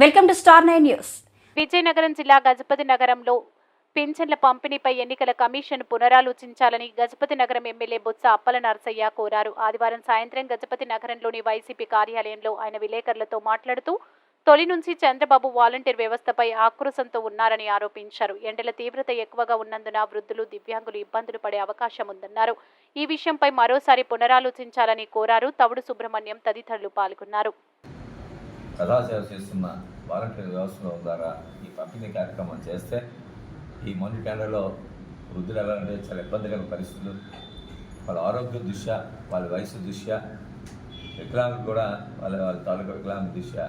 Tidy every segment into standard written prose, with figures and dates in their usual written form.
Welcome to star 9 news. Vizianagaram జిల్లా గజపతి నగరంలో పింఛన్ల పంపిణీపై ఎన్నికల కమిషన్ పునరాలోచించాలని గజపతి నగరం ఎమ్మెల్యే బొత్స అప్పల నరసయ్య కోరారు. ఆదివారం సాయంత్రం గజపతి నగరంలోని వైసీపీ కార్యాలయంలో ఆయన విలేకరులతో మాట్లాడుతూ తొలి నుంచి చంద్రబాబు వాలంటీర్ వ్యవస్థపై ఆక్రోశంతో ఉన్నారని ఆరోపించారు. ఎండల తీవ్రత ఎక్కువగా ఉన్నందున వృద్ధులు, దివ్యాంగులు ఇబ్బందులు పడే అవకాశం ఉందన్నారు. ఈ విషయంపై మరోసారి పునరాలోచించాలని కోరారు. తవుడు సుబ్రహ్మణ్యం తదితరులు పాల్గొన్నారు. ప్రజాసేవ చేస్తున్న వాలంటీర్ వ్యవస్థలో ద్వారా ఈ పంపిణీ కార్యక్రమం చేస్తే ఈ మొండి టెండర్లో వృద్ధులు ఎలాంటి చాలా ఇబ్బందికర పరిస్థితులు, వాళ్ళ ఆరోగ్య దృష్ట్యా, వాళ్ళ వయసు దృష్ట్యా, వికలాంగులు కూడా వాళ్ళ తాలూకా వికలాంగ దృష్ట్యా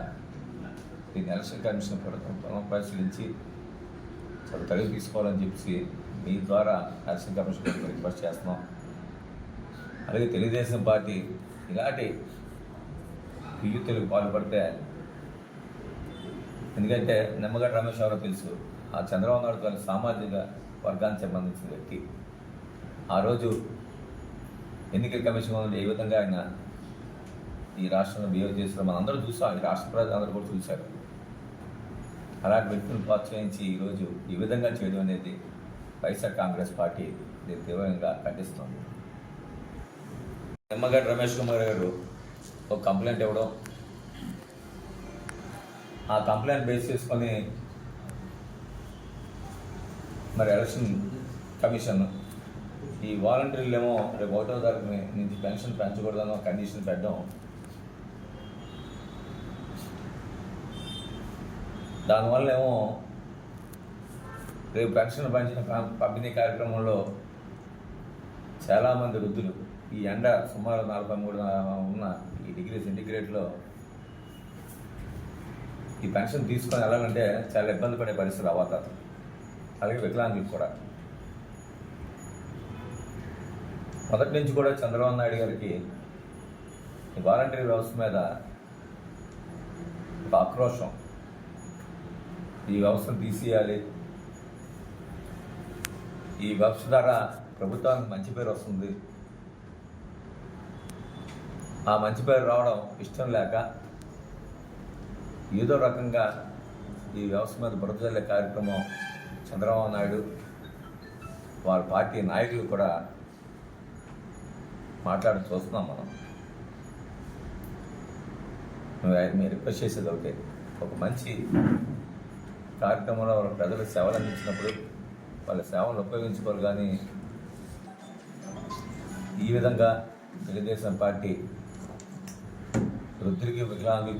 దీన్ని ఎలక్షన్ కమిషన్ ప్రభుత్వం పరిశీలించి చాలా తగిలి తీసుకోవాలని చెప్పి మీ ద్వారా ఎలక్షన్ కమిషన్ రిక్వెస్ట్ చేస్తున్నాం. అలాగే తెలుగుదేశం పార్టీ ఇలాంటి వియుక్తులకు పాల్పడితే, ఎందుకంటే నిమ్మగడ్డ రమేష్ ఎవరో తెలుసు, ఆ చంద్రబాబు నాయుడు గారి సామాజిక వర్గానికి సంబంధించిన వ్యక్తి. ఆ రోజు ఎన్నికల కమిషన్ ఏ విధంగా ఆయన ఈ రాష్ట్రంలో బిహేవ్ చేసిన మనం అందరూ చూసాం, ఈ రాష్ట్ర ప్రజలందరూ కూడా చూశారు. అలాంటి వ్యక్తులను ప్రోత్సహించి ఈరోజు ఈ విధంగా చేయడం అనేది వైఎస్ఆర్ కాంగ్రెస్ పార్టీ దీన్ని తీవ్రంగా ఖండిస్తుంది. నిమ్మగడ్డ రమేష్ కుమార్ గారు ఒక కంప్లైంట్ ఇవ్వడం, ఆ కంప్లైంట్ బేస్ చేసుకొని మరి ఎలక్షన్ కమిషన్ ఈ వాలంటీర్లు ఏమో రేపు 1వ తారీఖు నుంచి పెన్షన్ పెంచకూడదనో కండిషన్ పెట్టడం, దానివల్ల ఏమో రేపు పెన్షన్ పెంచిన పంపిణీ కార్యక్రమంలో చాలామంది వృద్ధులు ఈ ఎండ సుమారు 43 ఉన్న ఈ డిగ్రీ సెంటిగ్రేడ్లో ఈ పెన్షన్ తీసుకొని ఎలాగంటే చాలా ఇబ్బంది పడే పరిస్థితి అవుతారు. అలాగే వికలాంగులు కూడా మొదటి నుంచి కూడా చంద్రబాబు నాయుడు గారికి ఈ వాలంటీర్ వ్యవస్థ మీద ఒక ఆక్రోశం, ఈ వ్యవస్థను తీసేయాలి, ఈ వ్యవస్థ ద్వారా ప్రభుత్వానికి మంచి పేరు వస్తుంది, ఆ మంచి పేరు రావడం ఇష్టం లేక ఏదో రకంగా ఈ వ్యవస్థ మీద బురద జల్లే కార్యక్రమం చంద్రబాబు నాయుడు వారి పార్టీ నాయకులు కూడా మాట్లాడి చూస్తున్నాం. మేము రిక్వెస్ట్ చేసేది ఒకటే, ఒక మంచి కార్యక్రమంలో ప్రజలకు సేవలు అందించినప్పుడు వాళ్ళ సేవలు ఉపయోగించుకోవాలి. కానీ ఈ విధంగా తెలుగుదేశం పార్టీ వృద్ధులకి, వికలాంగులకి